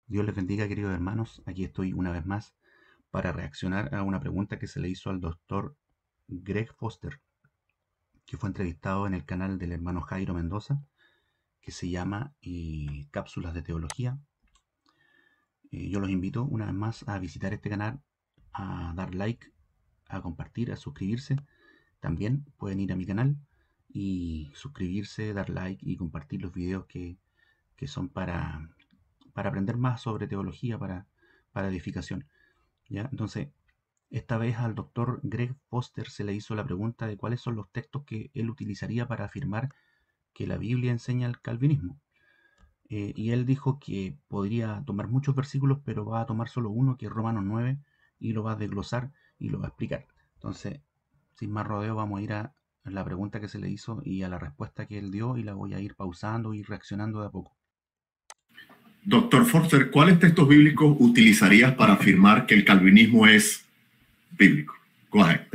Dios les bendiga, queridos hermanos. Aquí estoy una vez más para reaccionar a una pregunta que se le hizo al doctor Greg Foster, que fue entrevistado en el canal del hermano Jairo Mendoza, que se llama Cápsulas de Teología. Yo los invito una vez más a visitar este canal, a dar like, a compartir, a suscribirse. También pueden ir a mi canal y suscribirse, dar like y compartir los videos que son para aprender más sobre teología, para edificación. ¿Ya? Entonces, esta vez al doctor Greg Foster se le hizo la pregunta de cuáles son los textos que él utilizaría para afirmar que la Biblia enseña el calvinismo. Y él dijo que podría tomar muchos versículos, pero va a tomar solo uno, que es Romanos 9, y lo va a desglosar y lo va a explicar. Entonces, sin más rodeo, vamos a ir a la pregunta que se le hizo y a la respuesta que él dio, y la voy a ir pausando y reaccionando de a poco. Doctor Foster, ¿cuáles textos bíblicos utilizarías para afirmar que el calvinismo es bíblico? Go ahead.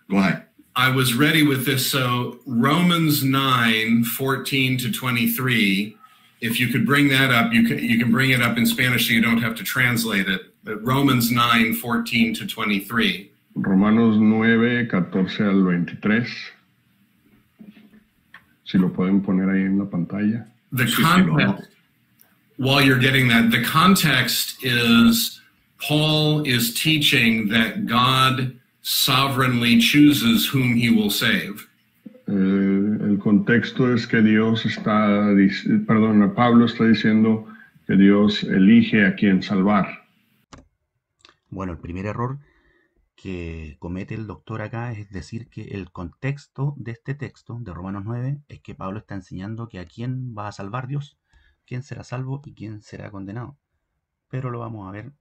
Go ahead. I was ready with this. So Romans 9:14 to 23. If you could bring that up, you can bring it up in Spanish so you don't have to translate it. But Romans 9:14 to 23. Romanos 9, 14 al 23. Si lo pueden poner ahí en la pantalla. The context, while you're getting that, the context is Paul is teaching that God sovereignly chooses whom he will save. El contexto es que Pablo está diciendo que Dios elige a quien salvar. Bueno, el primer error que comete el doctor acá es decir que el contexto de este texto de Romanos 9 es que Pablo está enseñando que a quién va a salvar Dios, quién será salvo y quién será condenado. Pero lo vamos a ver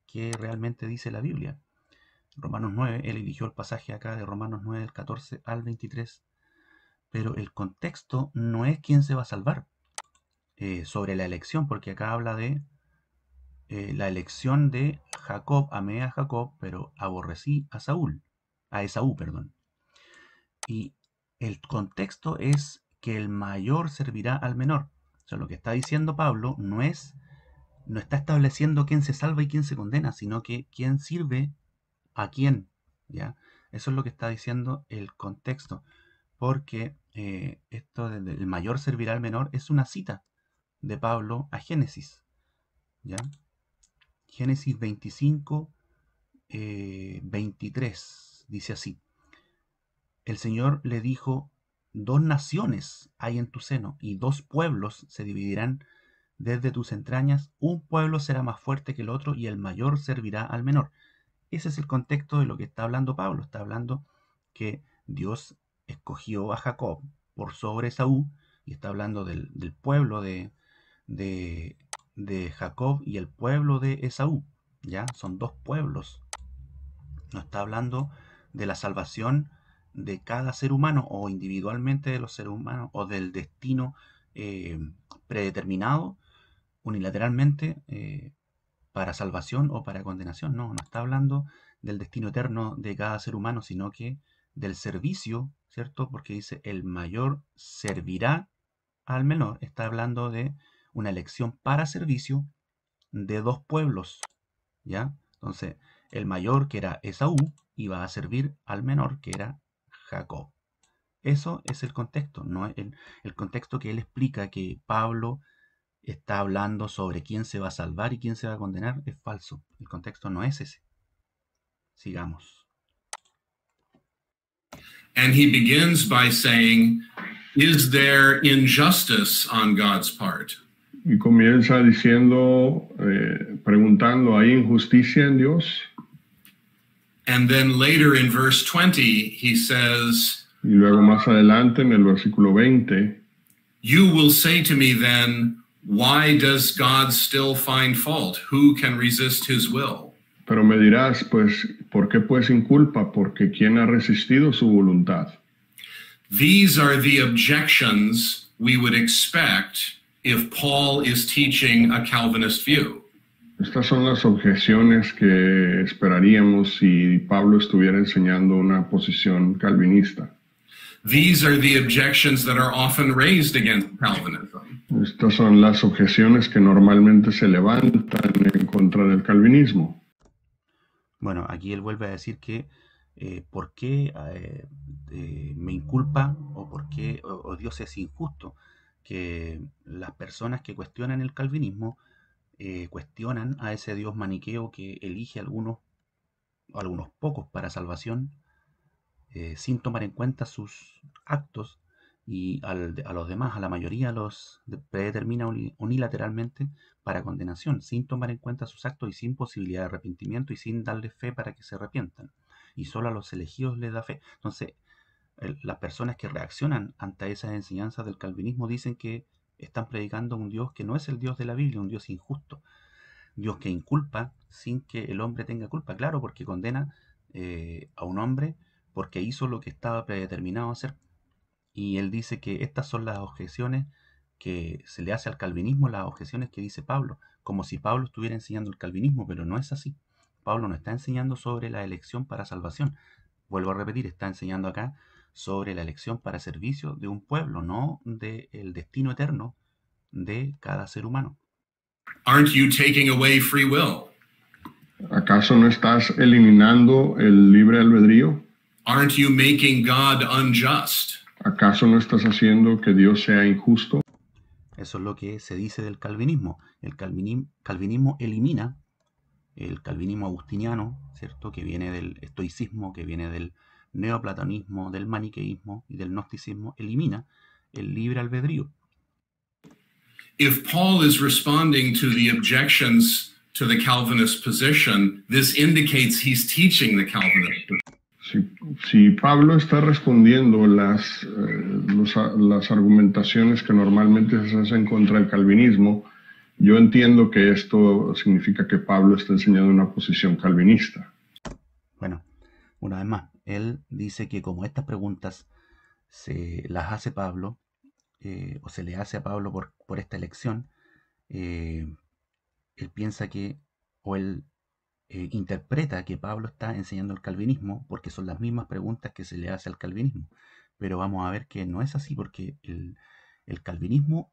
qué realmente dice la Biblia. Romanos 9, él eligió el pasaje acá de Romanos 9 del 14 al 23, pero el contexto no es quién se va a salvar sobre la elección, porque acá habla de la elección de Jacob. Amé a Jacob, pero aborrecí a Esaú, perdón. Y el contexto es que el mayor servirá al menor. O sea, lo que está diciendo Pablo no está estableciendo quién se salva y quién se condena, sino que quién sirve a quién, ¿ya? Eso es lo que está diciendo el contexto, porque esto del mayor servirá al menor es una cita de Pablo a Génesis, ¿ya? Génesis 25, 23, dice así: el Señor le dijo, 2 naciones hay en tu seno, y 2 pueblos se dividirán desde tus entrañas, un pueblo será más fuerte que el otro, y el mayor servirá al menor. Ese es el contexto de lo que está hablando Pablo. Está hablando que Dios escogió a Jacob por sobre Esaú, y está hablando del pueblo de Jacob y el pueblo de Esaú. ¿Ya? Son 2 pueblos. No está hablando de la salvación de cada ser humano o individualmente de los seres humanos o del destino predeterminado unilateralmente para salvación o para condenación. No está hablando del destino eterno de cada ser humano, sino que del servicio, ¿cierto? Porque dice, el mayor servirá al menor. Está hablando de una elección para servicio de 2 pueblos, ¿ya? Entonces, el mayor, que era Esaú, iba a servir al menor, que era Jacob. Eso es el contexto, ¿no? El contexto que él explica, que Pablo está hablando sobre quién se va a salvar y quién se va a condenar, es falso. El contexto no es ese. Sigamos. And he begins by saying, is there injustice on God's part? Y comienza diciendo, preguntando, ¿hay injusticia en Dios? And then later in verse 20, he says, y luego más adelante en el versículo 20, you will say to me then, why does God still find fault? Who can resist his will? Pero me dirás, pues, ¿por qué pues inculpa? Porque ¿quién ha resistido su voluntad? These are the objections we would expect if Paul is teaching a Calvinist view. Estas son las objeciones que esperaríamos si Pablo estuviera enseñando una posición calvinista. These are the objections that are often raised against Calvinism. Estas son las objeciones que normalmente se levantan en contra del calvinismo. Bueno, aquí él vuelve a decir que por qué me inculpa o por qué o Dios es injusto, que las personas que cuestionan el calvinismo cuestionan a ese Dios maniqueo que elige a algunos pocos para salvación, sin tomar en cuenta sus actos, y a los demás, a la mayoría, los predetermina unilateralmente para condenación, sin tomar en cuenta sus actos y sin posibilidad de arrepentimiento y sin darles fe para que se arrepientan. Y solo a los elegidos les da fe. Entonces, las personas que reaccionan ante esas enseñanzas del calvinismo dicen que están predicando un Dios que no es el Dios de la Biblia, un Dios injusto, Dios que inculpa sin que el hombre tenga culpa, claro, porque condena a un hombre porque hizo lo que estaba predeterminado a hacer. Y él dice que estas son las objeciones que se le hace al calvinismo, las objeciones que dice Pablo, como si Pablo estuviera enseñando el calvinismo, pero no es así. Pablo no está enseñando sobre la elección para salvación. Vuelvo a repetir, está enseñando acá sobre la elección para servicio de un pueblo, no del destino eterno de cada ser humano. Aren't you taking away free will? ¿Acaso no estás eliminando el libre albedrío? Aren't you making God unjust? ¿Acaso no estás haciendo que Dios sea injusto? Eso es lo que se dice del calvinismo. El calvinismo elimina, el calvinismo agustiniano, ¿cierto?, que viene del estoicismo, que viene del neoplatonismo, del maniqueísmo y del gnosticismo, elimina el libre albedrío. If Paul is responding to the objections to the Calvinist position, this indicates he's teaching the Calvinist position. Si Pablo está respondiendo las argumentaciones que normalmente se hacen contra el calvinismo, yo entiendo que esto significa que Pablo está enseñando una posición calvinista. Bueno, una vez más, él dice que como estas preguntas se las hace Pablo, o se le hace a Pablo por esta elección, él piensa que, o él interpreta que Pablo está enseñando el calvinismo porque son las mismas preguntas que se le hace al calvinismo. Pero vamos a ver que no es así, porque el calvinismo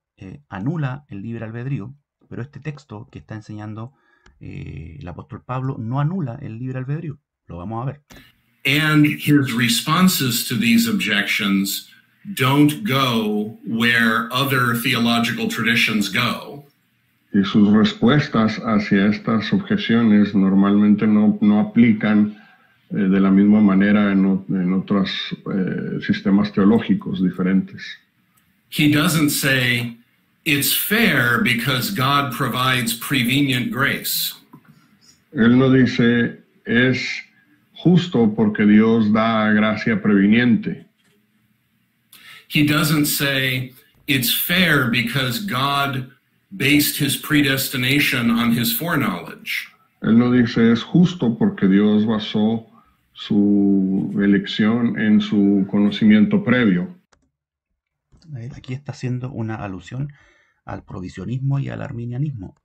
anula el libre albedrío, pero este texto que está enseñando el apóstol Pablo no anula el libre albedrío. Lo vamos a ver. And his responses to these objections don't go where other theological traditions go. Y sus respuestas hacia estas objeciones normalmente no aplican de la misma manera en otros sistemas teológicos diferentes. He doesn't say it's fair because God provides prevenient grace. Él no dice es justo porque Dios da gracia previniente. He doesn't say it's fair because God based his predestination on his foreknowledge. Él no dice es justo porque Dios basó su elección en su conocimiento previo. Aquí está haciendo una alusión al provisionismo y al arminianismo,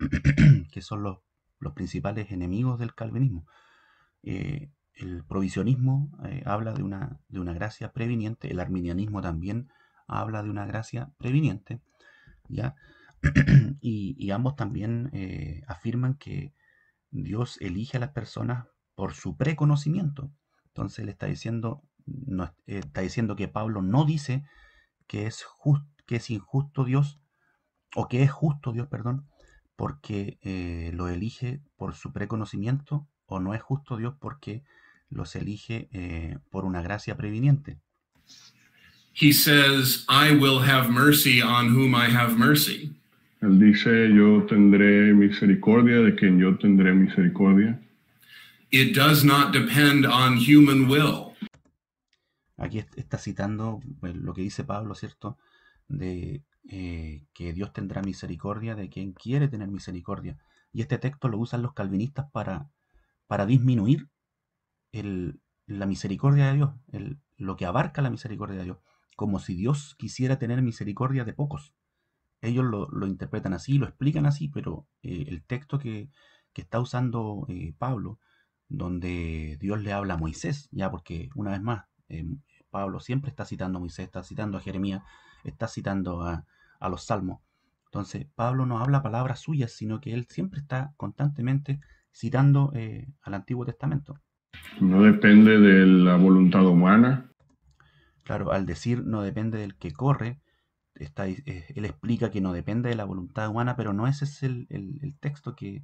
que son los principales enemigos del calvinismo. El provisionismo habla de una gracia previniente, el arminianismo también habla de una gracia previniente, ¿ya? Y ambos también afirman que Dios elige a las personas por su preconocimiento. Entonces él está diciendo que Pablo no dice que es injusto Dios, o que es justo Dios, perdón, porque lo elige por su preconocimiento, o no es justo Dios porque los elige por una gracia previniente. He says, I will have mercy on whom I have mercy. Él dice, yo tendré misericordia de quien yo tendré misericordia. It does not depend on human will. Aquí está citando lo que dice Pablo, ¿cierto? De que Dios tendrá misericordia de quien quiere tener misericordia. Y este texto lo usan los calvinistas para disminuir la misericordia de Dios, lo que abarca la misericordia de Dios, como si Dios quisiera tener misericordia de pocos. Ellos lo interpretan así, lo explican así, pero el texto que está usando Pablo, donde Dios le habla a Moisés, ya porque una vez más, Pablo siempre está citando a Moisés, está citando a Jeremías, está citando a los salmos. Entonces, Pablo no habla palabras suyas, sino que él siempre está constantemente citando al Antiguo Testamento. No depende de la voluntad humana. Claro, al decir no depende del que corre, él explica que no depende de la voluntad humana, pero no ese es el texto que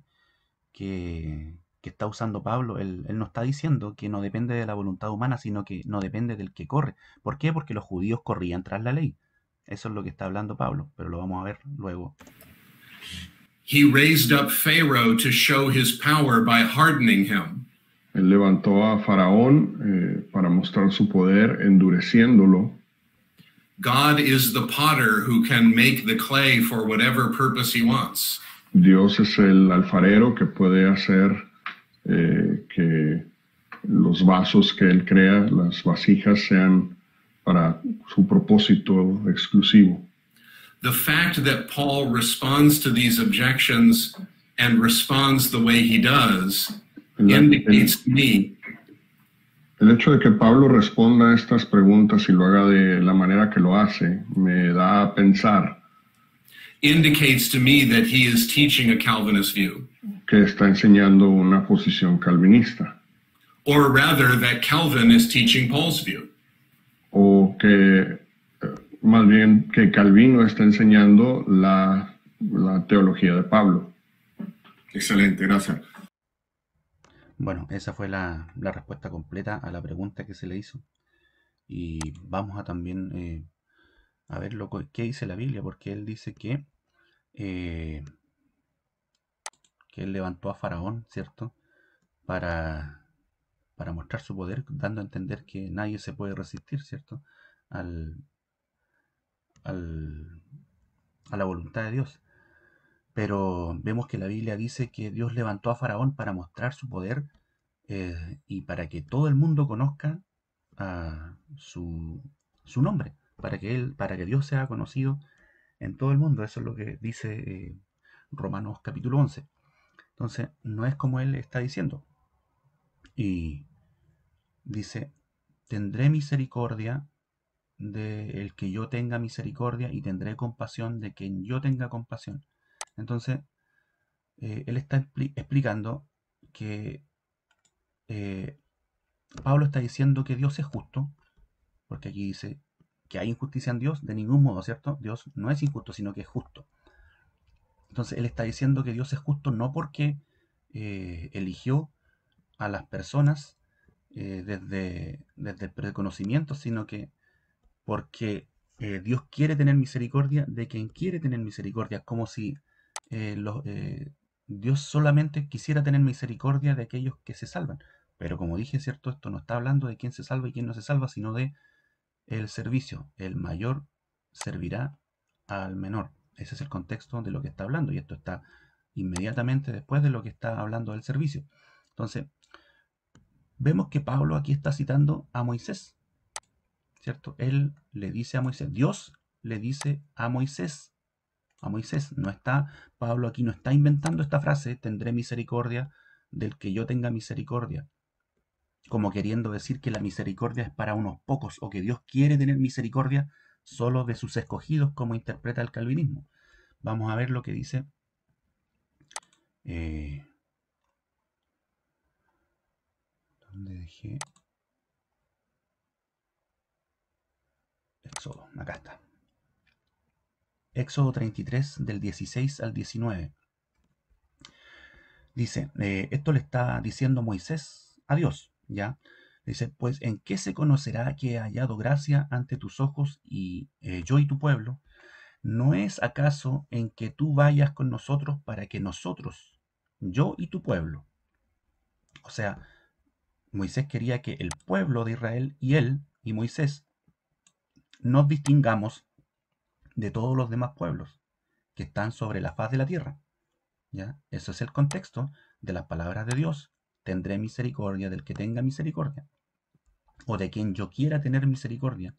está usando Pablo. Él no está diciendo que no depende de la voluntad humana, sino que no depende del que corre. ¿Por qué? Porque los judíos corrían tras la ley. Eso es lo que está hablando Pablo, pero lo vamos a ver luego. He raised up Pharaoh to show his power by hardening him. Él levantó a Faraón para mostrar su poder, endureciéndolo. God is the potter who can make the clay for whatever purpose he wants. Dios es el alfarero que puede hacer que los vasos que Él crea, las vasijas, sean para su propósito exclusivo. The fact that Paul responds to these objections and responds the way he does indicates to me El hecho de que Pablo responda a estas preguntas y lo haga de la manera que lo hace, me da a pensar indicates to me that he is teaching a Calvinist view. Que está enseñando una posición calvinista. Or rather, that Calvin is teaching Paul's view. O que, más bien, que Calvino está enseñando la teología de Pablo. Excelente, gracias. Bueno, esa fue la respuesta completa a la pregunta que se le hizo. Y vamos a también a ver qué dice la Biblia, porque él dice que él levantó a Faraón, ¿cierto? Para mostrar su poder, dando a entender que nadie se puede resistir, ¿cierto? A la voluntad de Dios. Pero vemos que la Biblia dice que Dios levantó a Faraón para mostrar su poder y para que todo el mundo conozca su nombre, para que Dios sea conocido en todo el mundo. Eso es lo que dice Romanos capítulo 11. Entonces, no es como él está diciendo. Y dice, tendré misericordia del que yo tenga misericordia y tendré compasión de quien yo tenga compasión. Entonces, él está explicando que Pablo está diciendo que Dios es justo, porque aquí dice que hay injusticia en Dios, de ningún modo, ¿cierto? Dios no es injusto, sino que es justo. Entonces, él está diciendo que Dios es justo no porque eligió a las personas desde el preconocimiento, sino que porque Dios quiere tener misericordia de quien quiere tener misericordia, como si Dios solamente quisiera tener misericordia de aquellos que se salvan. Pero como dije, ¿cierto? Esto no está hablando de quién se salva y quién no se salva, sino de el servicio. El mayor servirá al menor. Ese es el contexto de lo que está hablando, y esto está inmediatamente después de lo que está hablando del servicio. Entonces, vemos que Pablo aquí está citando a Moisés, ¿cierto? Él le dice a Moisés, Dios le dice a Moisés, no está, Pablo aquí no está inventando esta frase, tendré misericordia del que yo tenga misericordia, como queriendo decir que la misericordia es para unos pocos, o que Dios quiere tener misericordia solo de sus escogidos, como interpreta el calvinismo. Vamos a ver lo que dice ¿dónde dejé? Éxodo, acá está. Éxodo 33, del 16 al 19. Dice, esto le está diciendo Moisés a Dios, ¿ya? Dice, pues, ¿en qué se conocerá que he hallado gracia ante tus ojos y yo y tu pueblo? ¿No es acaso en que tú vayas con nosotros para que nosotros, yo y tu pueblo? O sea, Moisés quería que el pueblo de Israel y él y Moisés nos distingamos de todos los demás pueblos que están sobre la faz de la tierra. ¿Ya? Eso es el contexto de las palabras de Dios. Tendré misericordia del que tenga misericordia, o de quien yo quiera tener misericordia,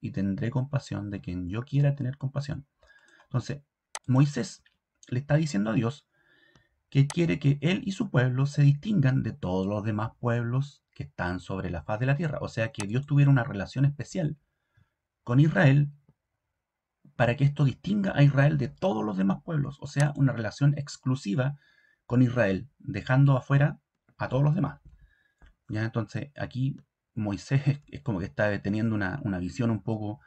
y tendré compasión de quien yo quiera tener compasión. Entonces, Moisés le está diciendo a Dios que quiere que él y su pueblo se distingan de todos los demás pueblos que están sobre la faz de la tierra. O sea, que Dios tuviera una relación especial con Israel para que esto distinga a Israel de todos los demás pueblos. O sea, una relación exclusiva con Israel, dejando afuera a todos los demás. Ya, entonces aquí Moisés es como que está teniendo una visión un poco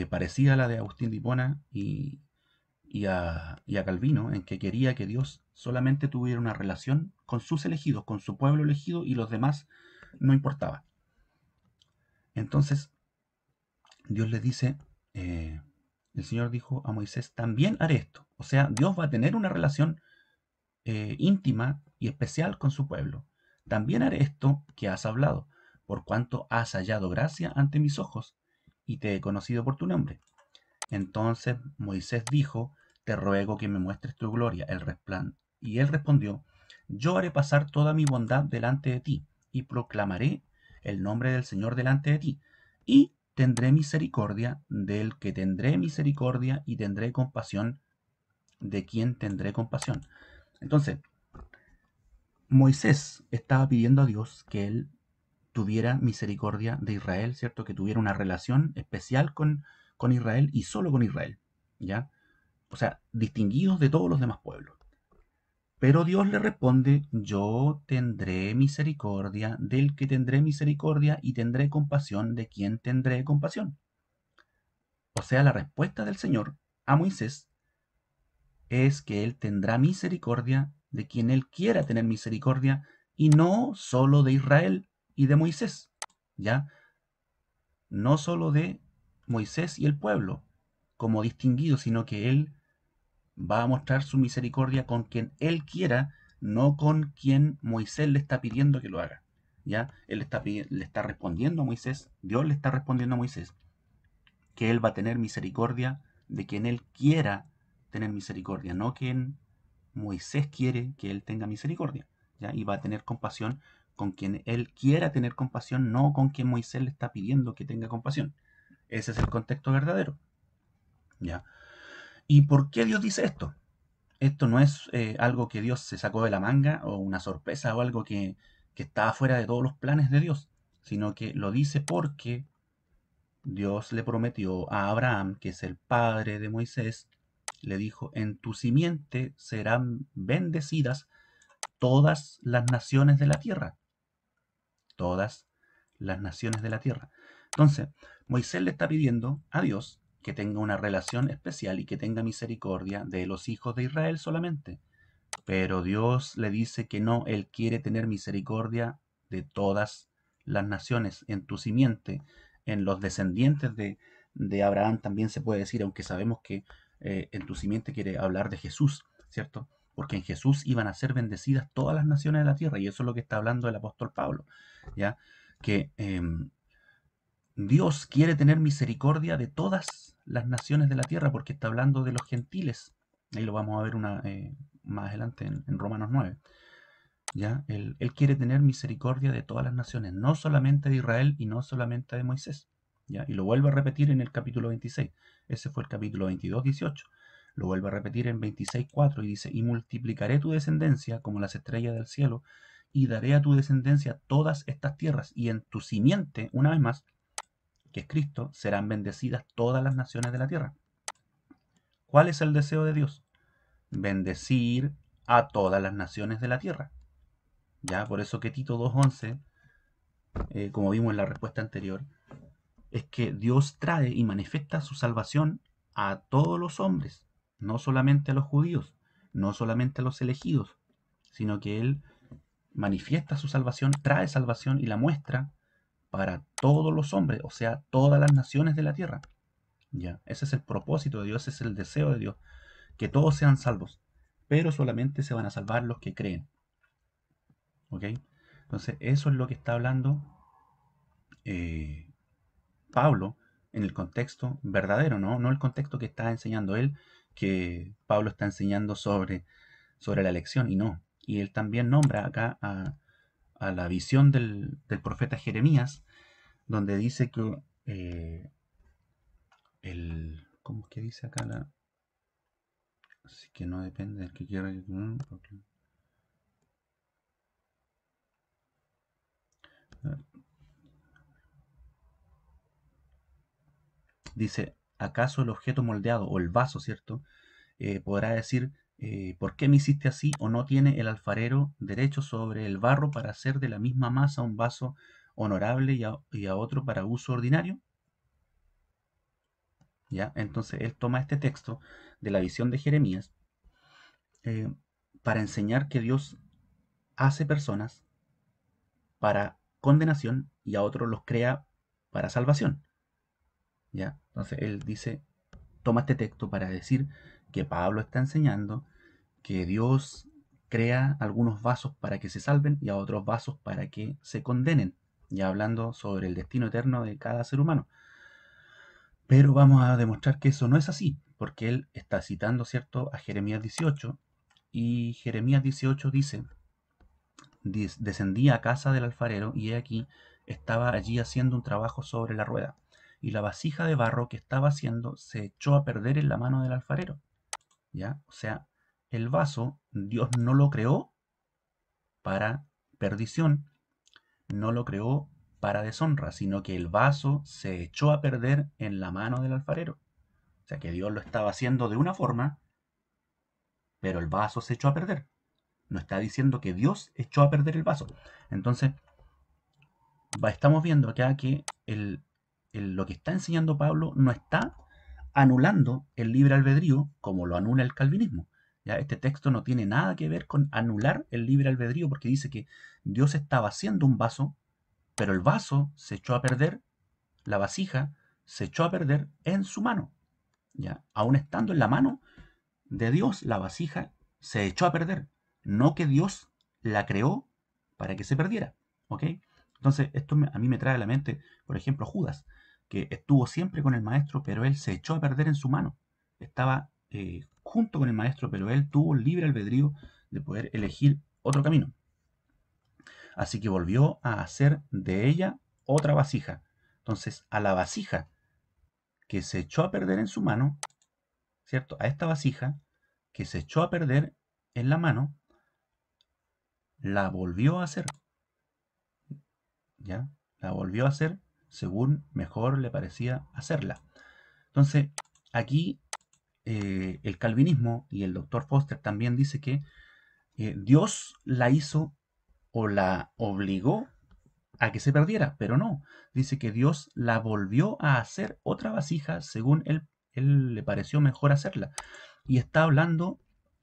parecida a la de Agustín de Hipona y a Calvino, en que quería que Dios solamente tuviera una relación con sus elegidos, con su pueblo elegido, y los demás no importaba. Entonces Dios les dice, el Señor dijo a Moisés, también haré esto. O sea, Dios va a tener una relación íntima y especial con su pueblo. También haré esto que has hablado, por cuanto has hallado gracia ante mis ojos, y te he conocido por tu nombre. Entonces Moisés dijo, te ruego que me muestres tu gloria, el resplandor. Y él respondió, yo haré pasar toda mi bondad delante de ti, y proclamaré el nombre del Señor delante de ti, y tendré misericordia del que tendré misericordia, y tendré compasión de quien tendré compasión. Entonces, Moisés estaba pidiendo a Dios que él tuviera misericordia de Israel, ¿cierto? Que tuviera una relación especial con Israel y solo con Israel, ¿ya? O sea, distinguidos de todos los demás pueblos. Pero Dios le responde, yo tendré misericordia del que tendré misericordia y tendré compasión de quien tendré compasión. O sea, la respuesta del Señor a Moisés es que Él tendrá misericordia de quien Él quiera tener misericordia y no solo de Israel y de Moisés, ¿ya? No solo de Moisés y el pueblo como distinguidos, sino que Él va a mostrar su misericordia con quien Él quiera, no con quien Moisés le está pidiendo que lo haga. ¿Ya? Él le está respondiendo a Moisés, Dios le está respondiendo a Moisés, que Él va a tener misericordia de quien Él quiera tener misericordia, no quien Moisés quiere que Él tenga misericordia. ¿Ya? Y va a tener compasión con quien Él quiera tener compasión, no con quien Moisés le está pidiendo que tenga compasión. Ese es el contexto verdadero. ¿Ya? ¿Y por qué Dios dice esto? Esto no es algo que Dios se sacó de la manga o una sorpresa o algo que está fuera de todos los planes de Dios, sino que lo dice porque Dios le prometió a Abraham, que es el padre de Moisés, le dijo, en tu simiente serán bendecidas todas las naciones de la tierra. Todas las naciones de la tierra. Entonces, Moisés le está pidiendo a Dios que tenga una relación especial y que tenga misericordia de los hijos de Israel solamente. Pero Dios le dice que no, Él quiere tener misericordia de todas las naciones. En tu simiente, en los descendientes de Abraham también se puede decir, aunque sabemos que en tu simiente quiere hablar de Jesús, ¿cierto? Porque en Jesús iban a ser bendecidas todas las naciones de la tierra, y eso es lo que está hablando el apóstol Pablo, ¿ya? Que Dios quiere tener misericordia de todas las naciones de la tierra, porque está hablando de los gentiles. Ahí lo vamos a ver más adelante en Romanos 9. ¿Ya? Él quiere tener misericordia de todas las naciones, no solamente de Israel y no solamente de Moisés. ¿Ya? Y lo vuelve a repetir en el capítulo 26. Ese fue el capítulo 22, 18. Lo vuelve a repetir en 26, 4 y dice, y multiplicaré tu descendencia como las estrellas del cielo, y daré a tu descendencia todas estas tierras, y en tu simiente, una vez más, que es Cristo, serán bendecidas todas las naciones de la tierra. ¿Cuál es el deseo de Dios? Bendecir a todas las naciones de la tierra. Ya, por eso que Tito 2:11, como vimos en la respuesta anterior, es que Dios trae y manifiesta su salvación a todos los hombres, no solamente a los judíos, no solamente a los elegidos, sino que Él manifiesta su salvación, trae salvación y la muestra para todos los hombres, o sea, todas las naciones de la tierra. Ya, ese es el propósito de Dios, ese es el deseo de Dios, que todos sean salvos, pero solamente se van a salvar los que creen. ¿Ok? Entonces, eso es lo que está hablando Pablo en el contexto verdadero, ¿no? No el contexto que está enseñando él, que Pablo está enseñando sobre la elección, y no. Y él también nombra acá a la visión del profeta Jeremías, donde dice que ¿cómo es que dice acá? Así que no depende del que quiera. Dice, ¿acaso el objeto moldeado o el vaso, ¿cierto? Podrá decir, ¿por qué me hiciste así? ¿O no tiene el alfarero derecho sobre el barro para hacer de la misma masa un vaso honorable y a otro para uso ordinario? ¿Ya? Entonces él toma este texto de la visión de Jeremías para enseñar que Dios hace personas para condenación y a otros los crea para salvación. ¿Ya? Entonces él dice, toma este texto para decir que Pablo está enseñando que Dios crea algunos vasos para que se salven y a otros vasos para que se condenen, ya hablando sobre el destino eterno de cada ser humano. Pero vamos a demostrar que eso no es así, porque él está citando, ¿cierto?, a Jeremías 18, y Jeremías 18 dice, descendí a casa del alfarero y he aquí, estaba allí haciendo un trabajo sobre la rueda, y la vasija de barro que estaba haciendo se echó a perder en la mano del alfarero. ¿Ya? O sea, el vaso Dios no lo creó para perdición, no lo creó para deshonra, sino que el vaso se echó a perder en la mano del alfarero. O sea que Dios lo estaba haciendo de una forma, pero el vaso se echó a perder. No está diciendo que Dios echó a perder el vaso. Entonces, estamos viendo acá que lo que está enseñando Pablo no está anulando el libre albedrío como lo anula el calvinismo. ¿Ya? Este texto no tiene nada que ver con anular el libre albedrío porque dice que Dios estaba haciendo un vaso, pero el vaso se echó a perder, la vasija se echó a perder en su mano. ¿Ya? Aún estando en la mano de Dios, la vasija se echó a perder. No que Dios la creó para que se perdiera. ¿Ok? Entonces, esto a mí me trae a la mente, por ejemplo, Judas, que estuvo siempre con el maestro, pero él se echó a perder en su mano. Estaba junto con el maestro, pero él tuvo el libre albedrío de poder elegir otro camino. Así que volvió a hacer de ella otra vasija. Entonces, a la vasija que se echó a perder en su mano, ¿cierto? A esta vasija que se echó a perder en la mano, la volvió a hacer. ¿Ya? La volvió a hacer según mejor le parecía hacerla. Entonces, aquí el calvinismo y el doctor Foster también dice que Dios la hizo o la obligó a que se perdiera, pero no. Dice que Dios la volvió a hacer otra vasija según él le pareció mejor hacerla. Y está hablando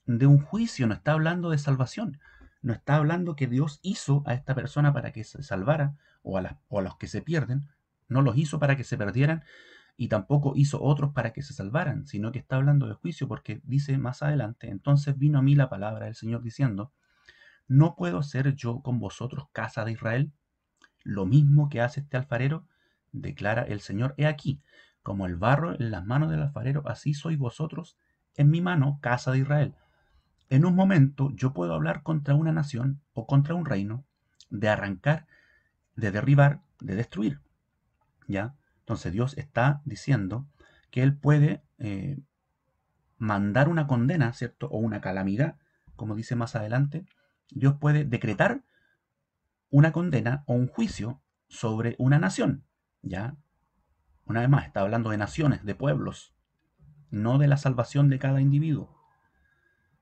de un juicio, no está hablando de salvación. No está hablando que Dios hizo a esta persona para que se salvara o a los que se pierden. No los hizo para que se perdieran y tampoco hizo otros para que se salvaran, sino que está hablando de juicio porque dice más adelante, entonces vino a mí la palabra del Señor diciendo, ¿no puedo hacer yo con vosotros, casa de Israel, lo mismo que hace este alfarero? Declara el Señor, he aquí, como el barro en las manos del alfarero, así sois vosotros en mi mano, casa de Israel. En un momento yo puedo hablar contra una nación o contra un reino, de arrancar, de derribar, de destruir. ¿Ya? Entonces Dios está diciendo que Él puede mandar una condena, ¿cierto? O una calamidad, como dice más adelante. Dios puede decretar una condena o un juicio sobre una nación. ¿Ya? Una vez más, está hablando de naciones, de pueblos, no de la salvación de cada individuo.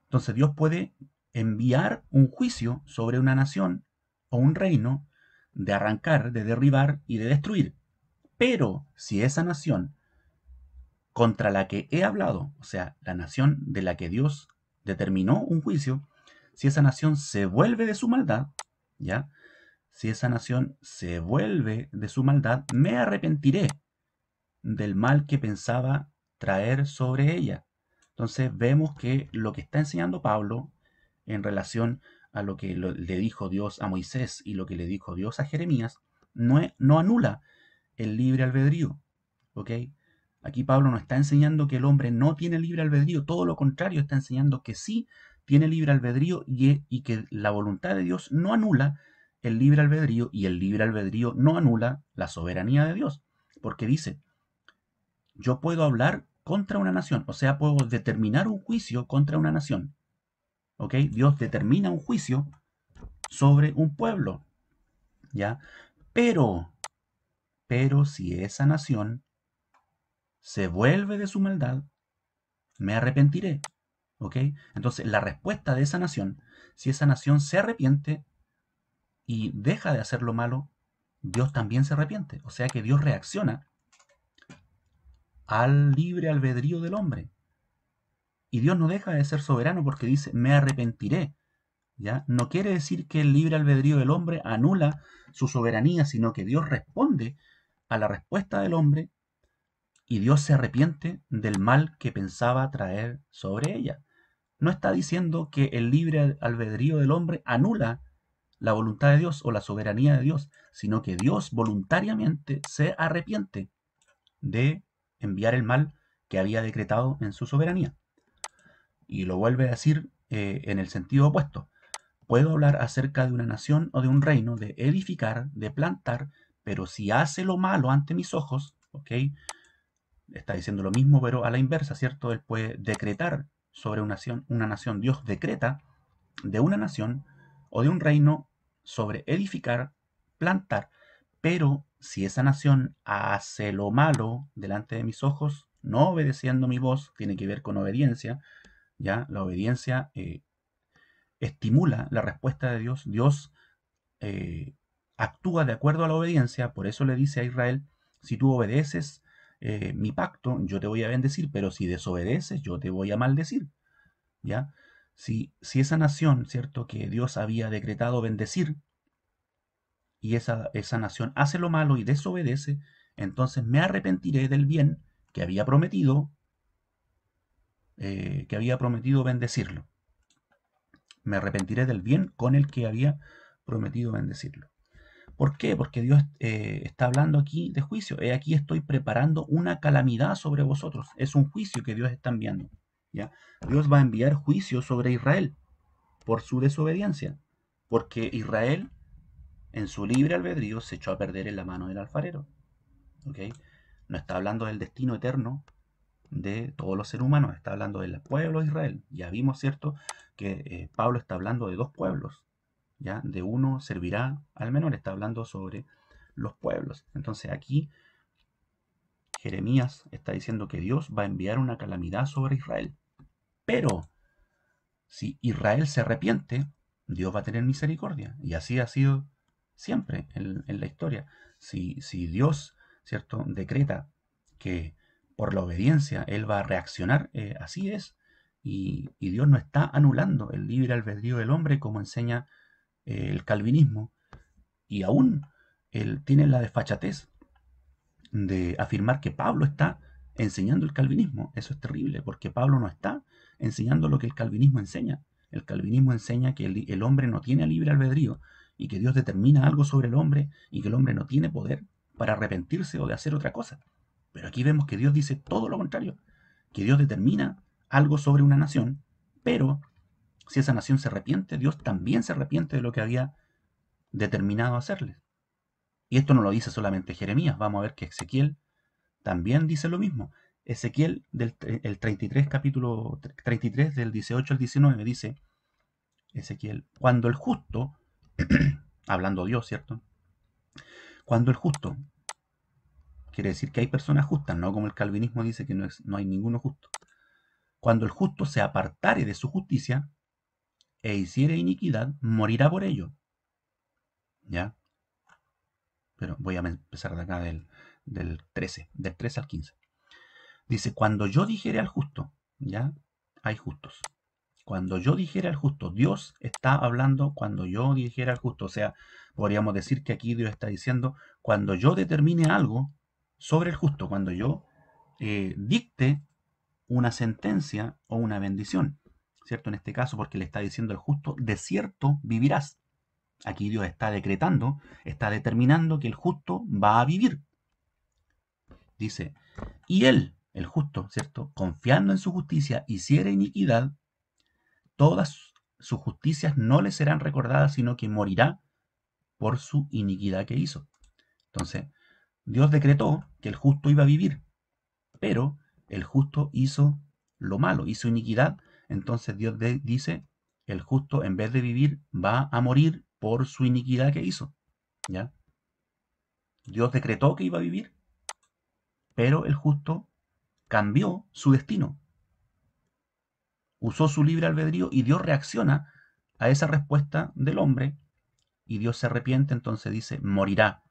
Entonces Dios puede enviar un juicio sobre una nación o un reino de arrancar, de derribar y de destruir. Pero si esa nación contra la que he hablado, o sea, la nación de la que Dios determinó un juicio, si esa nación se vuelve de su maldad, ¿ya? Si esa nación se vuelve de su maldad, me arrepentiré del mal que pensaba traer sobre ella. Entonces vemos que lo que está enseñando Pablo en relación a lo que le dijo Dios a Moisés y lo que le dijo Dios a Jeremías, no anula el libre albedrío. ¿Ok? Aquí Pablo no está enseñando que el hombre no tiene libre albedrío, todo lo contrario, está enseñando que sí tiene libre albedrío y que la voluntad de Dios no anula el libre albedrío y el libre albedrío no anula la soberanía de Dios. Porque dice, yo puedo hablar contra una nación, o sea, puedo determinar un juicio contra una nación. ¿Ok? Dios determina un juicio sobre un pueblo. ¿Ya? Pero si esa nación se vuelve de su maldad, me arrepentiré. ¿Ok? Entonces, la respuesta de esa nación, si esa nación se arrepiente y deja de hacer lo malo, Dios también se arrepiente. O sea que Dios reacciona al libre albedrío del hombre. Y Dios no deja de ser soberano porque dice, me arrepentiré. ¿Ya? No quiere decir que el libre albedrío del hombre anula su soberanía, sino que Dios responde a la respuesta del hombre y Dios se arrepiente del mal que pensaba traer sobre ella. No está diciendo que el libre albedrío del hombre anula la voluntad de Dios o la soberanía de Dios, sino que Dios voluntariamente se arrepiente de enviar el mal que había decretado en su soberanía. Y lo vuelve a decir en el sentido opuesto. Puedo hablar acerca de una nación o de un reino, de edificar, de plantar, pero si hace lo malo ante mis ojos, ¿ok? Está diciendo lo mismo, pero a la inversa, ¿cierto? Él puede decretar sobre una nación. Dios decreta de una nación o de un reino sobre edificar, plantar, pero si esa nación hace lo malo delante de mis ojos, no obedeciendo mi voz, tiene que ver con obediencia, ¿ya? La obediencia estimula la respuesta de Dios. Dios actúa de acuerdo a la obediencia, por eso le dice a Israel, si tú obedeces mi pacto, yo te voy a bendecir, pero si desobedeces, yo te voy a maldecir, ¿ya? Si esa nación, ¿cierto?, que Dios había decretado bendecir, y esa nación hace lo malo y desobedece, entonces me arrepentiré del bien que había prometido bendecirlo. Me arrepentiré del bien con el que había prometido bendecirlo. ¿Por qué? Porque Dios está hablando aquí de juicio. He aquí estoy preparando una calamidad sobre vosotros. Es un juicio que Dios está enviando. ¿Ya? Dios va a enviar juicio sobre Israel por su desobediencia. Porque Israel, en su libre albedrío, se echó a perder en la mano del alfarero. ¿Ok? No está hablando del destino eterno de todos los seres humanos. Está hablando del pueblo de Israel. Ya vimos, ¿cierto?, que Pablo está hablando de dos pueblos. ¿Ya? De uno servirá al menor, está hablando sobre los pueblos. Entonces aquí Jeremías está diciendo que Dios va a enviar una calamidad sobre Israel. Pero si Israel se arrepiente, Dios va a tener misericordia. Y así ha sido siempre en la historia. Si Dios, ¿cierto?, decreta que por la obediencia Él va a reaccionar, así es. Y Dios no está anulando el libre albedrío del hombre como enseña el calvinismo, y aún él tiene la desfachatez de afirmar que Pablo está enseñando el calvinismo. Eso es terrible, porque Pablo no está enseñando lo que el calvinismo enseña. El calvinismo enseña que el hombre no tiene libre albedrío y que Dios determina algo sobre el hombre y que el hombre no tiene poder para arrepentirse o de hacer otra cosa. Pero aquí vemos que Dios dice todo lo contrario, que Dios determina algo sobre una nación, pero si esa nación se arrepiente, Dios también se arrepiente de lo que había determinado hacerles. Y esto no lo dice solamente Jeremías, vamos a ver que Ezequiel también dice lo mismo. Ezequiel, el 33, capítulo 33, del 18 al 19, dice Ezequiel, cuando el justo, hablando Dios, ¿cierto? Cuando el justo, quiere decir que hay personas justas, no como el calvinismo dice que no hay ninguno justo. Cuando el justo se apartare de su justicia e hiciere iniquidad, morirá por ello. ¿Ya? Pero voy a empezar de acá del 13 al 15. Dice, cuando yo dijere al justo, ¿ya? Hay justos. Cuando yo dijere al justo, Dios está hablando cuando yo dijera al justo. O sea, podríamos decir que aquí Dios está diciendo, cuando yo determine algo sobre el justo, cuando yo dicte una sentencia o una bendición, ¿cierto? En este caso, porque le está diciendo al justo, de cierto vivirás. Aquí Dios está decretando, está determinando que el justo va a vivir. Dice, y él, el justo, ¿cierto?, confiando en su justicia, hiciera iniquidad, todas sus justicias no le serán recordadas, sino que morirá por su iniquidad que hizo. Entonces, Dios decretó que el justo iba a vivir, pero el justo hizo lo malo, hizo iniquidad. Entonces Dios dice, el justo en vez de vivir va a morir por su iniquidad que hizo. ¿Ya? Dios decretó que iba a vivir, pero el justo cambió su destino, usó su libre albedrío y Dios reacciona a esa respuesta del hombre y Dios se arrepiente, entonces dice, morirá.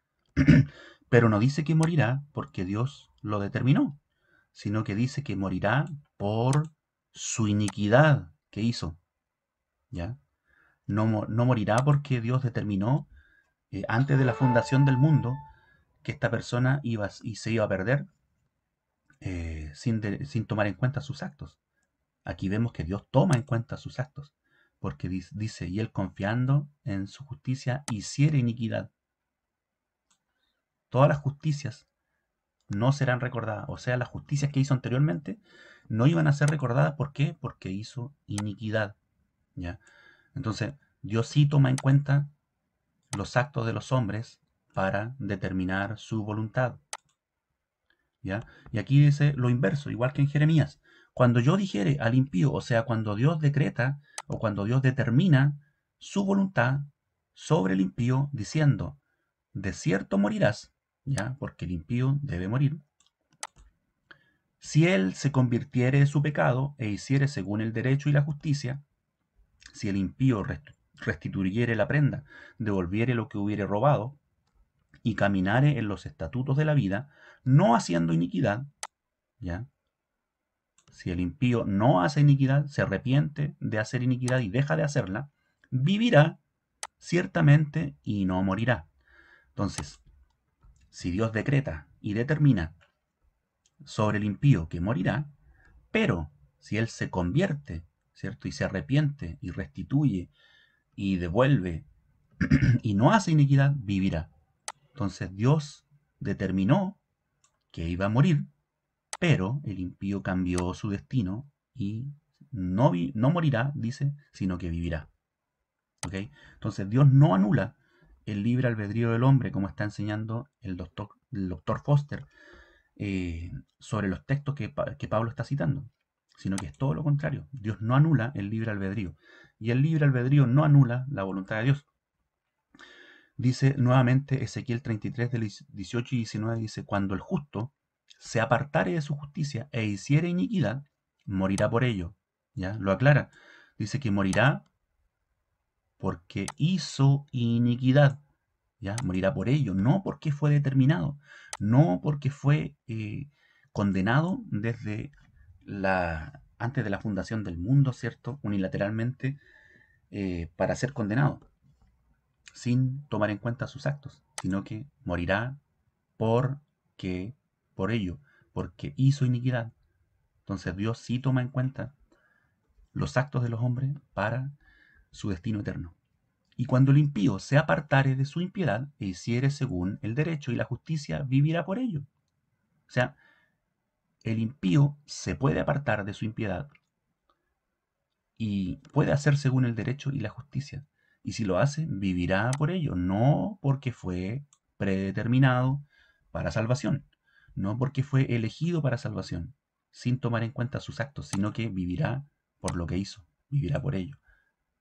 Pero no dice que morirá porque Dios lo determinó, sino que dice que morirá por su iniquidad que hizo. ¿Ya? No morirá porque Dios determinó antes de la fundación del mundo que esta persona se iba a perder sin tomar en cuenta sus actos. Aquí vemos que Dios toma en cuenta sus actos, porque dice, y él confiando en su justicia hiciera iniquidad. Todas las justicias no serán recordadas, o sea, las justicias que hizo anteriormente no iban a ser recordadas. ¿Por qué? Porque hizo iniquidad. ¿Ya? Entonces, Dios sí toma en cuenta los actos de los hombres para determinar su voluntad. ¿Ya? Y aquí dice lo inverso, igual que en Jeremías. Cuando yo dijere al impío, o sea, cuando Dios decreta o cuando Dios determina su voluntad sobre el impío, diciendo, de cierto morirás, ¿ya? Porque el impío debe morir. Si él se convirtiere de su pecado e hiciere según el derecho y la justicia, si el impío restituyere la prenda, devolviere lo que hubiere robado, y caminare en los estatutos de la vida, no haciendo iniquidad, ¿ya? Si el impío no hace iniquidad, se arrepiente de hacer iniquidad y deja de hacerla, vivirá ciertamente y no morirá. Entonces, si Dios decreta y determina sobre el impío que morirá, pero si él se convierte, ¿cierto? Y se arrepiente y restituye y devuelve y no hace iniquidad, vivirá. Entonces Dios determinó que iba a morir, pero el impío cambió su destino y no morirá, dice, sino que vivirá. ¿Ok? Entonces Dios no anula el libre albedrío del hombre, como está enseñando el doctor Foster sobre los textos que Pablo está citando, sino que es todo lo contrario. Dios no anula el libre albedrío. Y el libre albedrío no anula la voluntad de Dios. Dice nuevamente Ezequiel 33, del 18 y 19, dice, cuando el justo se apartare de su justicia e hiciere iniquidad, morirá por ello. ¿Ya? Lo aclara. Dice que morirá porque hizo iniquidad. ¿Ya? Morirá por ello, no porque fue determinado, no porque fue condenado desde antes de la fundación del mundo, ¿cierto? Unilateralmente para ser condenado, sin tomar en cuenta sus actos, sino que morirá por ello, porque hizo iniquidad. Entonces Dios sí toma en cuenta los actos de los hombres para su destino eterno. Y cuando el impío se apartare de su impiedad e hiciere según el derecho y la justicia, vivirá por ello. O sea, el impío se puede apartar de su impiedad y puede hacer según el derecho y la justicia. Y si lo hace, vivirá por ello, no porque fue predeterminado para salvación, no porque fue elegido para salvación, sin tomar en cuenta sus actos, sino que vivirá por lo que hizo, vivirá por ello,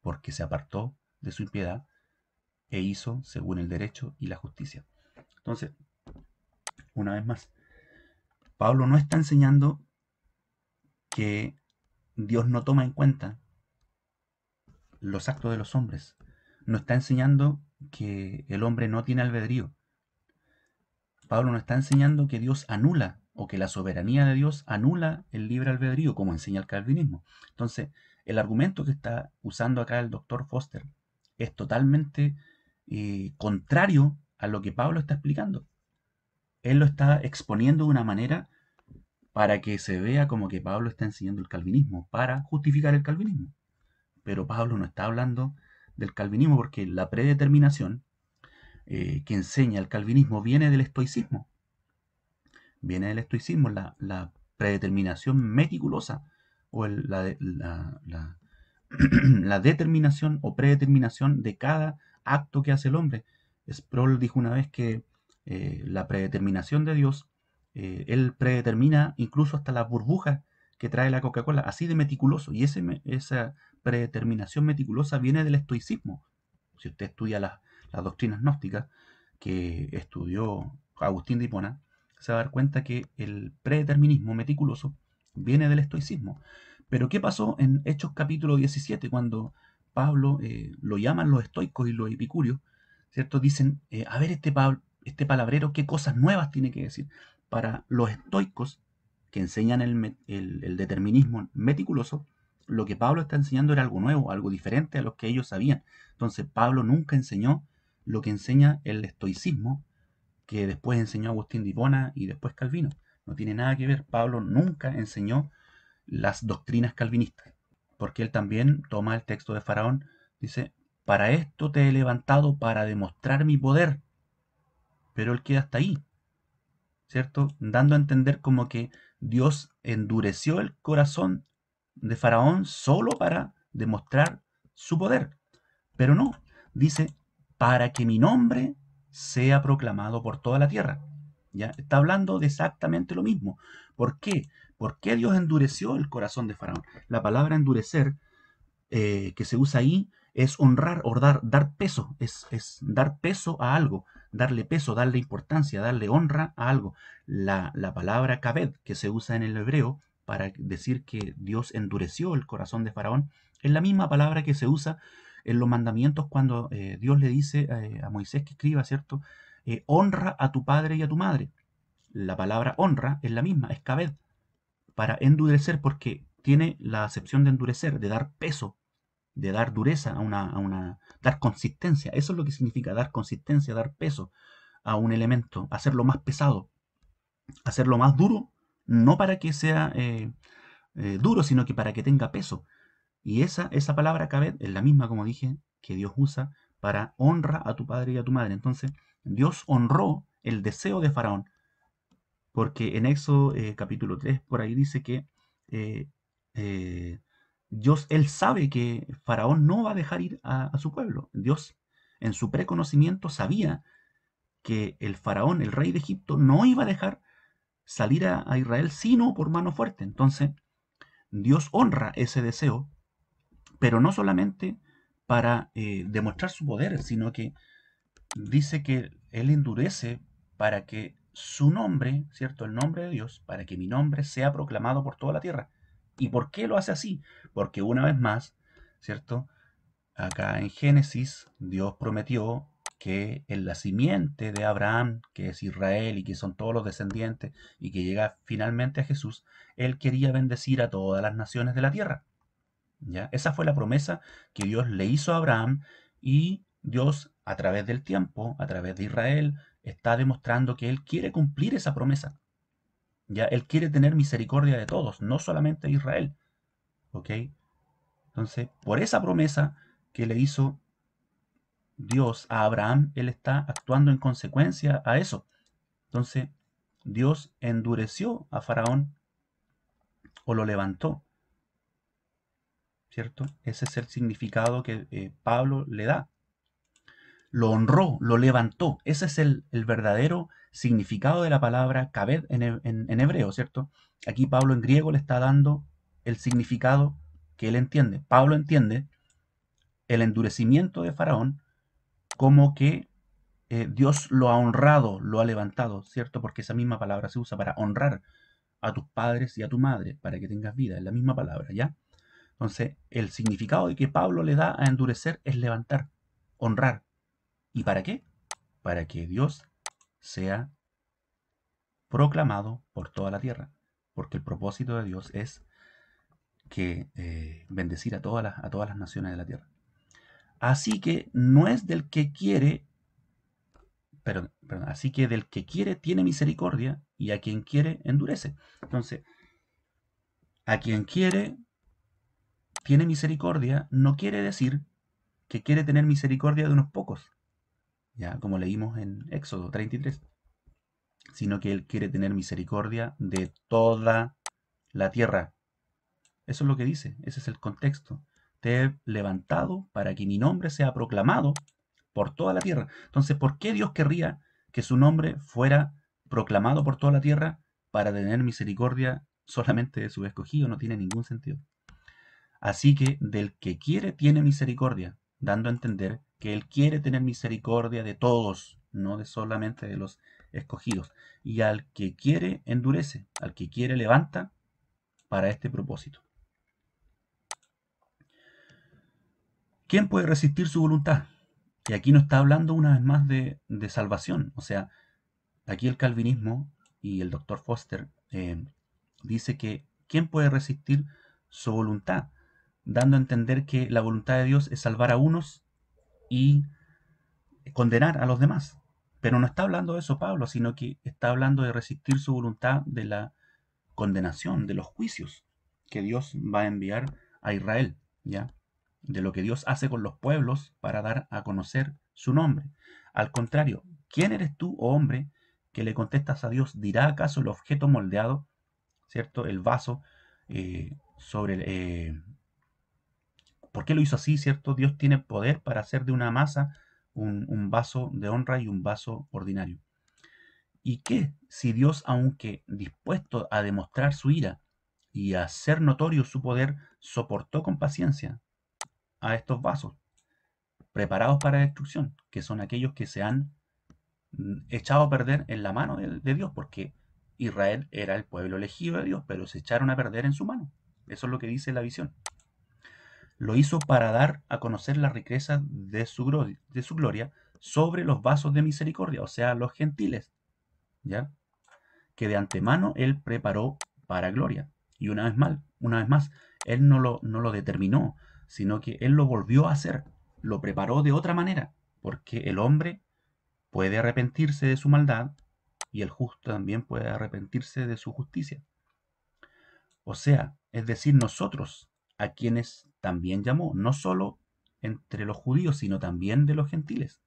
porque se apartó de su impiedad e hizo según el derecho y la justicia. Entonces, una vez más, Pablo no está enseñando que Dios no toma en cuenta los actos de los hombres. No está enseñando que el hombre no tiene albedrío. Pablo no está enseñando que Dios anula o que la soberanía de Dios anula el libre albedrío, como enseña el calvinismo. Entonces, el argumento que está usando acá el doctor Foster es totalmente contrario a lo que Pablo está explicando. Él lo está exponiendo de una manera para que se vea como que Pablo está enseñando el calvinismo, para justificar el calvinismo. Pero Pablo no está hablando del calvinismo porque la predeterminación que enseña el calvinismo viene del estoicismo. Viene del estoicismo, la predeterminación meticulosa o la determinación o predeterminación de cada acto que hace el hombre. Sproul dijo una vez que la predeterminación de Dios, él predetermina incluso hasta las burbujas que trae la Coca-Cola, así de meticuloso. Y esa predeterminación meticulosa viene del estoicismo. Si usted estudia las doctrinas gnósticas, que estudió Agustín de Hipona, se va a dar cuenta que el predeterminismo meticuloso viene del estoicismo. Pero ¿qué pasó en Hechos capítulo 17 cuando Pablo lo llaman los estoicos y los epicúreos? ¿Cierto? Dicen, a ver, este palabrero, ¿qué cosas nuevas tiene que decir? Para los estoicos, que enseñan el determinismo meticuloso, lo que Pablo está enseñando era algo nuevo, algo diferente a lo que ellos sabían. Entonces Pablo nunca enseñó lo que enseña el estoicismo, que después enseñó Agustín de Hipona y después Calvino. No tiene nada que ver. Pablo nunca enseñó las doctrinas calvinistas, porque él también toma el texto de Faraón, dice, para esto te he levantado para demostrar mi poder, pero él queda hasta ahí, ¿cierto? Dando a entender como que Dios endureció el corazón de Faraón solo para demostrar su poder, pero no, dice, para que mi nombre sea proclamado por toda la tierra. ¿Ya? Está hablando de exactamente lo mismo. ¿Por qué? ¿Por qué Dios endureció el corazón de Faraón? La palabra endurecer que se usa ahí es honrar o dar peso, es dar peso a algo, darle peso, darle importancia, darle honra a algo. La palabra kabed que se usa en el hebreo para decir que Dios endureció el corazón de Faraón es la misma palabra que se usa en los mandamientos cuando Dios le dice a Moisés que escriba, ¿cierto? Honra a tu padre y a tu madre. La palabra honra es la misma, es kabed, para endurecer porque tiene la acepción de endurecer, de dar peso, de dar dureza dar consistencia. Eso es lo que significa dar consistencia, dar peso a un elemento, hacerlo más pesado, hacerlo más duro, no para que sea duro, sino que para que tenga peso. Y esa palabra kabed es la misma, como dije, que Dios usa para honra a tu padre y a tu madre. Entonces, Dios honró el deseo de Faraón, porque en Éxodo capítulo 3 por ahí dice que Dios, él sabe que Faraón no va a dejar ir a su pueblo. Dios, en su preconocimiento, sabía que el Faraón, el rey de Egipto, no iba a dejar salir a Israel sino por mano fuerte. Entonces, Dios honra ese deseo, pero no solamente para demostrar su poder, sino que dice que Él endurece para que su nombre, ¿cierto? El nombre de Dios, para que mi nombre sea proclamado por toda la tierra. ¿Y por qué lo hace así? Porque una vez más, ¿cierto? Acá en Génesis, Dios prometió que en la simiente de Abraham, que es Israel y que son todos los descendientes, y que llega finalmente a Jesús, Él quería bendecir a todas las naciones de la tierra. ¿Ya? Esa fue la promesa que Dios le hizo a Abraham y Dios, a través del tiempo, a través de Israel, está demostrando que Él quiere cumplir esa promesa. ¿Ya? Él quiere tener misericordia de todos, no solamente de Israel. ¿Ok? Entonces, por esa promesa que le hizo Dios a Abraham, Él está actuando en consecuencia a eso. Entonces, Dios endureció a Faraón o lo levantó, ¿cierto? Ese es el significado que Pablo le da. Lo honró, lo levantó. Ese es el verdadero significado de la palabra kabed en hebreo, ¿cierto? Aquí Pablo en griego le está dando el significado que él entiende. Pablo entiende el endurecimiento de Faraón como que Dios lo ha honrado, lo ha levantado, ¿cierto? Porque esa misma palabra se usa para honrar a tus padres y a tu madre, para que tengas vida, es la misma palabra, ¿ya? Entonces, el significado de que Pablo le da a endurecer es levantar, honrar. ¿Y para qué? Para que Dios sea proclamado por toda la tierra, porque el propósito de Dios es que bendecir a todas las naciones de la tierra. Así que no es del que quiere, perdón, así que del que quiere tiene misericordia y a quien quiere endurece. Entonces, a quien quiere tiene misericordia no quiere decir que quiere tener misericordia de unos pocos, ya como leímos en Éxodo 33, sino que Él quiere tener misericordia de toda la tierra. Eso es lo que dice, ese es el contexto. Te he levantado para que mi nombre sea proclamado por toda la tierra. Entonces, ¿por qué Dios querría que su nombre fuera proclamado por toda la tierra para tener misericordia solamente de su escogido? No tiene ningún sentido. Así que del que quiere tiene misericordia, dando a entender que Él quiere tener misericordia de todos, no de solamente de los escogidos. Y al que quiere, endurece, al que quiere, levanta para este propósito. ¿Quién puede resistir su voluntad? Y aquí no está hablando una vez más de salvación. O sea, aquí el calvinismo y el doctor Foster dice que ¿quién puede resistir su voluntad? Dando a entender que la voluntad de Dios es salvar a unos y condenar a los demás. Pero no está hablando de eso Pablo, sino que está hablando de resistir su voluntad de la condenación, de los juicios que Dios va a enviar a Israel, ¿ya? De lo que Dios hace con los pueblos para dar a conocer su nombre. Al contrario, ¿quién eres tú, oh hombre, que le contestas a Dios? ¿Dirá acaso el objeto moldeado, cierto, el vaso, ¿por qué lo hizo así, cierto? Dios tiene poder para hacer de una masa un vaso de honra y un vaso ordinario. ¿Y qué si Dios, aunque dispuesto a demostrar su ira y a hacer notorio su poder, soportó con paciencia a estos vasos preparados para la destrucción, que son aquellos que se han echado a perder en la mano de Dios, porque Israel era el pueblo elegido de Dios, pero se echaron a perder en su mano? Eso es lo que dice la visión. Lo hizo para dar a conocer la riqueza de su gloria sobre los vasos de misericordia, o sea, los gentiles, ¿ya? Que de antemano Él preparó para gloria. Y una vez más, Él no lo determinó, sino que Él lo volvió a hacer, lo preparó de otra manera, porque el hombre puede arrepentirse de su maldad y el justo también puede arrepentirse de su justicia. O sea, es decir, nosotros, a quienes también llamó, no solo entre los judíos, sino también de los gentiles.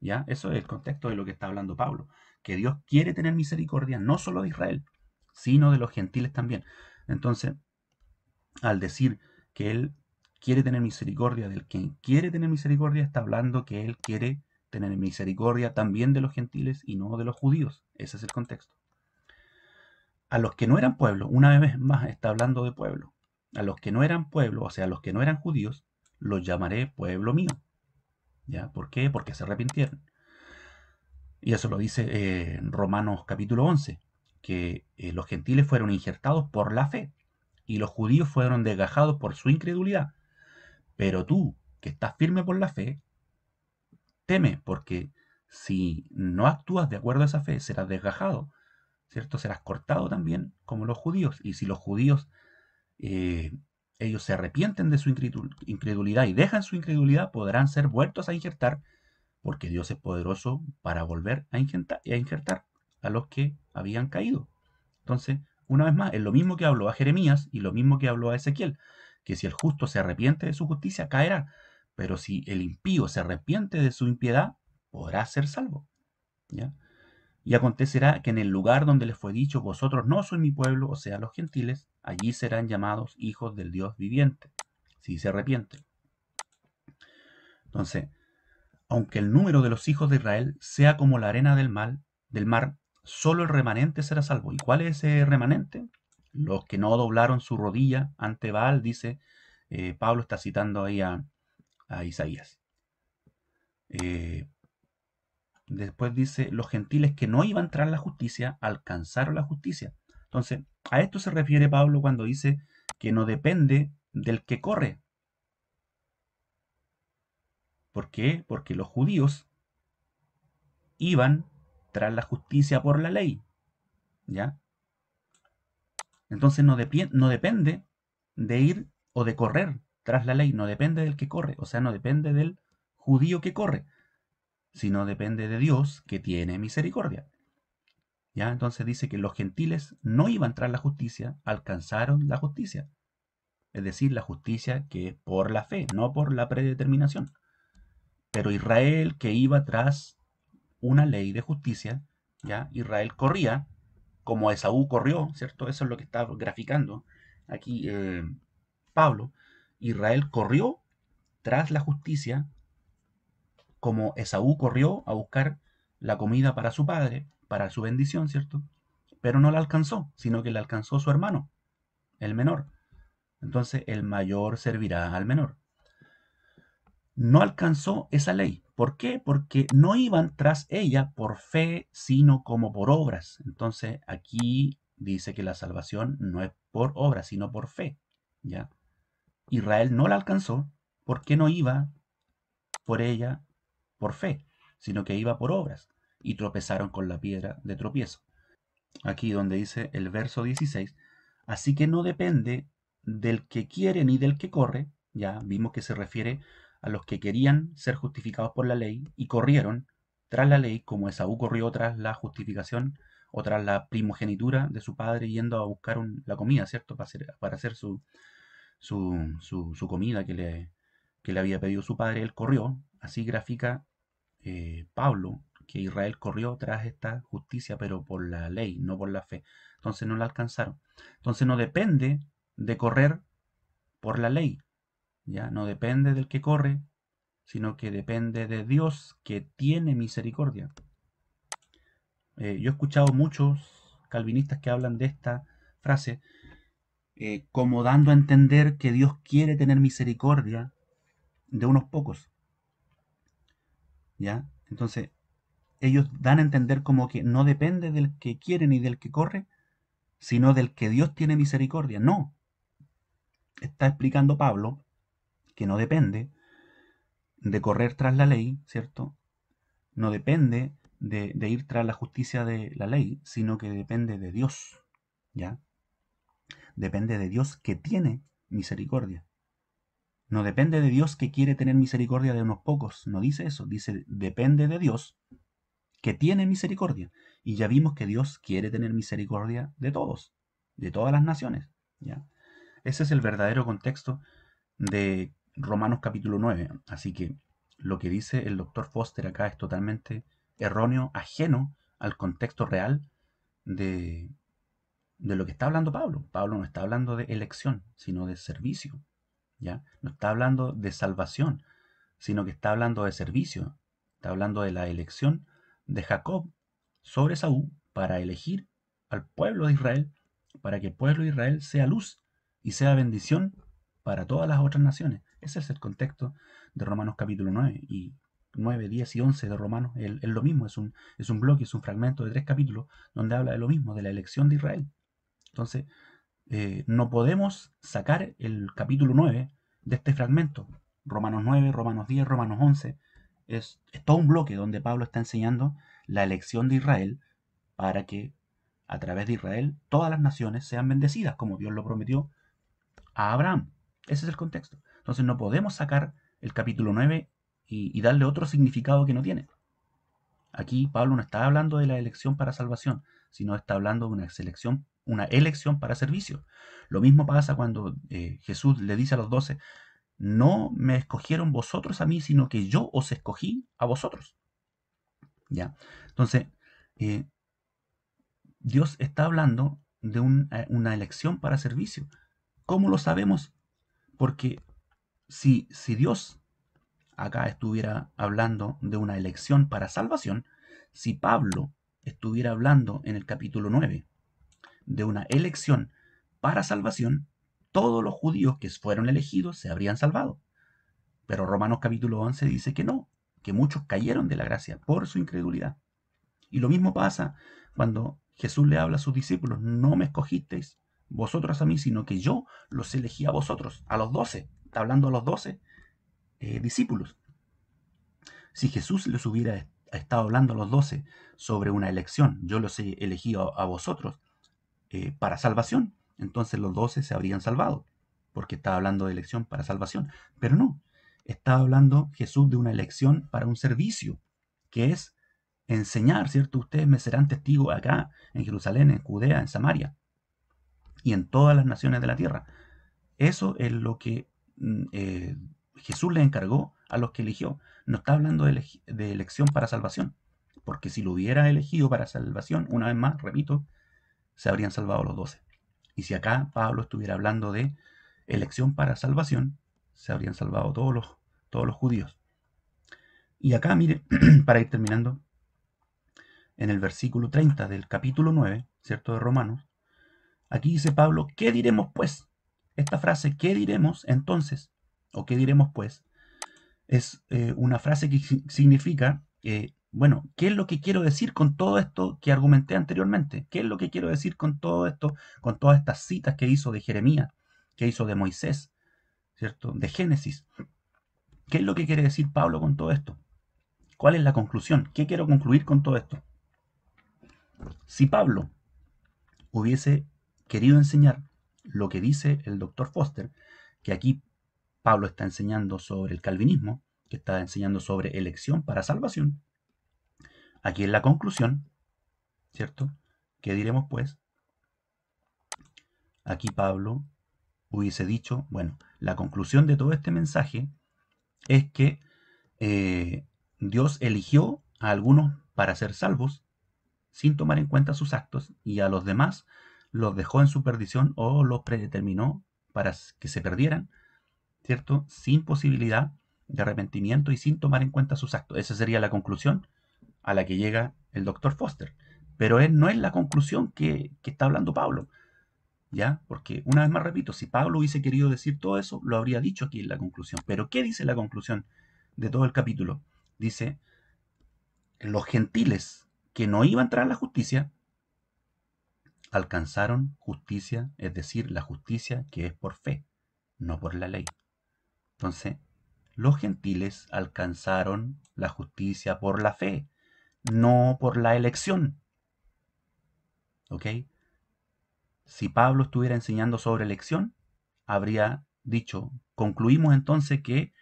¿Ya? Eso es el contexto de lo que está hablando Pablo, que Dios quiere tener misericordia no solo de Israel, sino de los gentiles también. Entonces, al decir que Él quiere tener misericordia del que quiere tener misericordia, está hablando que Él quiere tener misericordia también de los gentiles y no de los judíos. Ese es el contexto. A los que no eran pueblo, una vez más está hablando de pueblo, a los que no eran pueblo, o sea, a los que no eran judíos, los llamaré pueblo mío. ¿Ya? ¿Por qué? Porque se arrepintieron. Y eso lo dice Romanos capítulo 11, que los gentiles fueron injertados por la fe y los judíos fueron desgajados por su incredulidad. Pero tú, que estás firme por la fe, teme, porque si no actúas de acuerdo a esa fe, serás desgajado, ¿cierto? Serás cortado también como los judíos. Y si los judíos, ellos se arrepienten de su incredulidad y dejan su incredulidad, podrán ser vueltos a injertar, porque Dios es poderoso para volver a injertar a los que habían caído. Entonces, una vez más, es lo mismo que habló a Jeremías y lo mismo que habló a Ezequiel, que si el justo se arrepiente de su justicia, caerá, pero si el impío se arrepiente de su impiedad, podrá ser salvo. ¿Ya? Y acontecerá que en el lugar donde les fue dicho, vosotros no sois mi pueblo, o sea, los gentiles, allí serán llamados hijos del Dios viviente, si se arrepienten. Entonces, aunque el número de los hijos de Israel sea como la arena del mar, solo el remanente será salvo. ¿Y cuál es ese remanente? Los que no doblaron su rodilla ante Baal, dice Pablo, está citando ahí a Isaías. Después dice, los gentiles que no iban tras la justicia, alcanzaron la justicia. Entonces, a esto se refiere Pablo cuando dice que no depende del que corre. ¿Por qué? Porque los judíos iban tras la justicia por la ley, ¿ya? Entonces no depende de ir o de correr tras la ley, no depende del que corre, o sea, no depende del judío que corre, sino depende de Dios que tiene misericordia. ¿Ya? Entonces dice que los gentiles no iban tras la justicia, alcanzaron la justicia. Es decir, la justicia que es por la fe, no por la predeterminación. Pero Israel, que iba tras una ley de justicia, ¿ya? Israel corría como Esaú corrió, ¿cierto? Eso es lo que está graficando aquí Pablo. Israel corrió tras la justicia como Esaú corrió a buscar la comida para su padre, para su bendición, ¿cierto? Pero no la alcanzó, sino que la alcanzó su hermano, el menor. Entonces el mayor servirá al menor. No alcanzó esa ley. ¿Por qué? Porque no iban tras ella por fe, sino como por obras. Entonces aquí dice que la salvación no es por obras, sino por fe. ¿Ya? Israel no la alcanzó porque no iba por ella por fe, sino que iba por obras, y tropezaron con la piedra de tropiezo. Aquí donde dice el verso 16, así que no depende del que quiere ni del que corre. Ya vimos que se refiere a los que querían ser justificados por la ley y corrieron tras la ley, como Esaú corrió tras la justificación o tras la primogenitura de su padre yendo a buscar la comida, ¿cierto? Para hacer su comida que le había pedido su padre. Él corrió. Así grafica Pablo que Israel corrió tras esta justicia, pero por la ley, no por la fe. Entonces no la alcanzaron. Entonces no depende de correr por la ley, ya no depende del que corre, sino que depende de Dios, que tiene misericordia. Yo he escuchado muchos calvinistas que hablan de esta frase como dando a entender que Dios quiere tener misericordia de unos pocos, ¿ya? Entonces ellos dan a entender como que no depende del que quiere ni del que corre, sino del que Dios tiene misericordia. No, está explicando Pablo que no depende de correr tras la ley, ¿cierto? No depende de ir tras la justicia de la ley, sino que depende de Dios, ¿ya? Depende de Dios que tiene misericordia. No depende de Dios que quiere tener misericordia de unos pocos, no dice eso, dice depende de Dios que tiene misericordia. Y ya vimos que Dios quiere tener misericordia de todos, de todas las naciones, ¿ya? Ese es el verdadero contexto de Romanos capítulo 9. Así que lo que dice el doctor Foster acá es totalmente erróneo, ajeno al contexto real de lo que está hablando Pablo. Pablo no está hablando de elección, sino de servicio, ¿ya? No está hablando de salvación, sino que está hablando de servicio. Está hablando de la elección de Jacob sobre Esaú para elegir al pueblo de Israel, para que el pueblo de Israel sea luz y sea bendición para todas las otras naciones. Ese es el contexto de Romanos capítulo 9. Y 9, 10 y 11 de Romanos es lo mismo, es un bloque, es un fragmento de 3 capítulos donde habla de lo mismo, de la elección de Israel. Entonces, no podemos sacar el capítulo 9 de este fragmento. Romanos 9, Romanos 10, Romanos 11, es todo un bloque donde Pablo está enseñando la elección de Israel para que a través de Israel todas las naciones sean bendecidas, como Dios lo prometió a Abraham. Ese es el contexto. Entonces no podemos sacar el capítulo 9 y darle otro significado que no tiene. Aquí Pablo no está hablando de la elección para salvación, sino está hablando de una elección para servicio. Lo mismo pasa cuando Jesús le dice a los 12, no me escogieron vosotros a mí, sino que yo os escogí a vosotros. ¿Ya? Entonces, Dios está hablando de una elección para servicio. ¿Cómo lo sabemos? Porque si Dios acá estuviera hablando de una elección para salvación, si Pablo estuviera hablando en el capítulo 9 de una elección para salvación, todos los judíos que fueron elegidos se habrían salvado. Pero Romanos capítulo 11 dice que no, que muchos cayeron de la gracia por su incredulidad. Y lo mismo pasa cuando Jesús le habla a sus discípulos, no me escogisteis vosotros a mí, sino que yo los elegí a vosotros, a los 12. Está hablando a los 12 discípulos. Si Jesús les hubiera estado hablando a los 12 sobre una elección, yo los he elegido a vosotros para salvación, entonces los 12 se habrían salvado, porque estaba hablando de elección para salvación. Pero no, está hablando Jesús de una elección para un servicio, que es enseñar, ¿cierto? Ustedes me serán testigos acá, en Jerusalén, en Judea, en Samaria, y en todas las naciones de la tierra. Eso es lo que Jesús le encargó a los que eligió. No está hablando de elección para salvación, porque si lo hubiera elegido para salvación, una vez más, repito, se habrían salvado los 12. Y si acá Pablo estuviera hablando de elección para salvación, se habrían salvado todos los judíos. Y acá, mire, para ir terminando, en el versículo 30 del capítulo 9, ¿cierto?, de Romanos, aquí dice Pablo, ¿qué diremos pues? Esta frase, ¿qué diremos entonces? ¿O qué diremos pues? es una frase que significa, bueno, ¿qué es lo que quiero decir con todo esto que argumenté anteriormente? ¿Qué es lo que quiero decir con todo esto, con todas estas citas que hizo de Jeremías, que hizo de Moisés, ¿cierto? De Génesis. ¿Qué es lo que quiere decir Pablo con todo esto? ¿Cuál es la conclusión? ¿Qué quiero concluir con todo esto? Si Pablo hubiese querido enseñar lo que dice el doctor Foster, que aquí Pablo está enseñando sobre el calvinismo, que está enseñando sobre elección para salvación, aquí en la conclusión, ¿cierto? ¿Qué diremos pues? Aquí Pablo hubiese dicho, bueno, la conclusión de todo este mensaje es que Dios eligió a algunos para ser salvos sin tomar en cuenta sus actos y a los demás los dejó en su perdición o los predeterminó para que se perdieran, ¿cierto? Sin posibilidad de arrepentimiento y sin tomar en cuenta sus actos. Esa sería la conclusión a la que llega el doctor Foster. Pero no es la conclusión que está hablando Pablo, ¿ya? Porque, una vez más repito, si Pablo hubiese querido decir todo eso, lo habría dicho aquí en la conclusión. Pero, ¿qué dice la conclusión de todo el capítulo? Dice, los gentiles que no iban tras la justicia, alcanzaron justicia, es decir, la justicia que es por fe, no por la ley. Entonces, los gentiles alcanzaron la justicia por la fe, no por la elección. ¿Ok? Si Pablo estuviera enseñando sobre elección, habría dicho, concluimos entonces que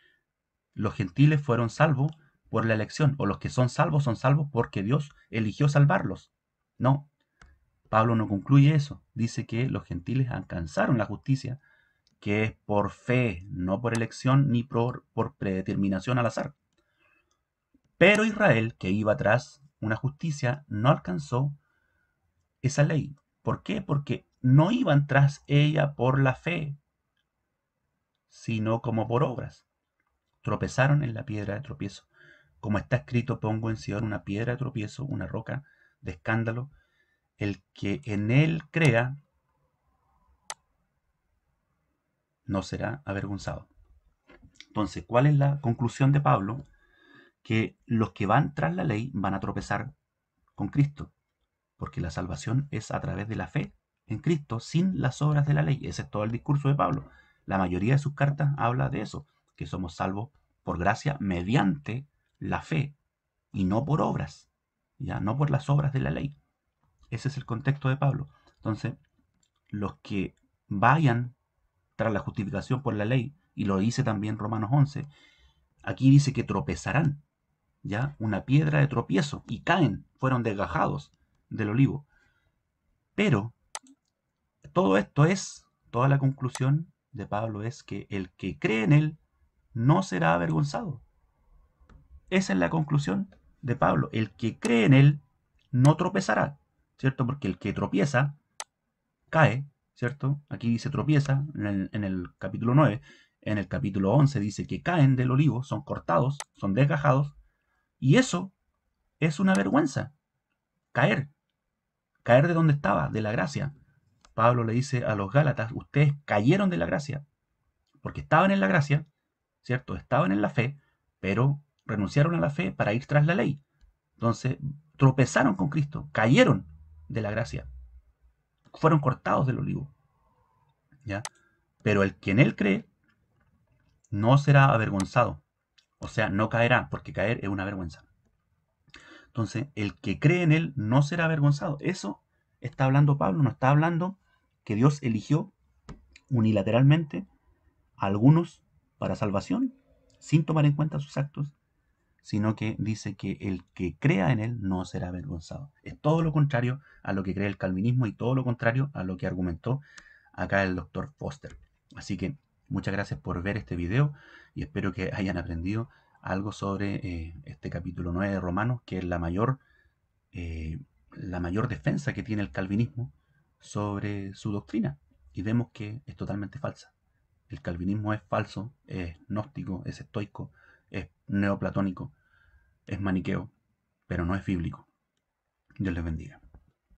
los gentiles fueron salvos por la elección, o los que son salvos porque Dios eligió salvarlos. No, Pablo no concluye eso. Dice que los gentiles alcanzaron la justicia, que es por fe, no por elección ni por predeterminación al azar. Pero Israel, que iba tras una justicia, no alcanzó esa ley. ¿Por qué? Porque no iban tras ella por la fe, sino como por obras. Tropezaron en la piedra de tropiezo. Como está escrito, pongo en Sion una piedra de tropiezo, una roca de escándalo. El que en él crea no será avergonzado. Entonces, ¿cuál es la conclusión de Pablo? Que los que van tras la ley van a tropezar con Cristo, porque la salvación es a través de la fe en Cristo sin las obras de la ley. Ese es todo el discurso de Pablo. La mayoría de sus cartas habla de eso, que somos salvos por gracia mediante la fe y no por obras, ya no por las obras de la ley. Ese es el contexto de Pablo. Entonces, los que vayan tras la justificación por la ley, y lo dice también Romanos 11, aquí dice que tropezarán, ya una piedra de tropiezo, y caen, fueron desgajados del olivo. Pero todo esto toda la conclusión de Pablo es que el que cree en él no será avergonzado. Esa es la conclusión de Pablo. El que cree en él no tropezará, ¿cierto? Porque el que tropieza cae, ¿cierto? Aquí dice tropieza en el capítulo 9. En el capítulo 11 dice que caen del olivo, son cortados, son desgajados. Y eso es una vergüenza. Caer de donde estaba, de la gracia. Pablo le dice a los Gálatas, ustedes cayeron de la gracia, porque estaban en la gracia, ¿cierto? Estaban en la fe, pero renunciaron a la fe para ir tras la ley. Entonces, tropezaron con Cristo, cayeron de la gracia, fueron cortados del olivo, ¿ya? Pero el que en él cree no será avergonzado, o sea, no caerá, porque caer es una vergüenza. Entonces, el que cree en él no será avergonzado. Eso está hablando Pablo, no está hablando que Dios eligió unilateralmente a algunos para salvación, sin tomar en cuenta sus actos, sino que dice que el que crea en él no será avergonzado. Es todo lo contrario a lo que cree el calvinismo y todo lo contrario a lo que argumentó acá el doctor Foster. Así que muchas gracias por ver este video y espero que hayan aprendido algo sobre este capítulo 9 de Romanos, que es la mayor defensa que tiene el calvinismo sobre su doctrina. Y vemos que es totalmente falsa. El calvinismo es falso, es gnóstico, es estoico, es neoplatónico, es maniqueo, pero no es bíblico. Dios les bendiga.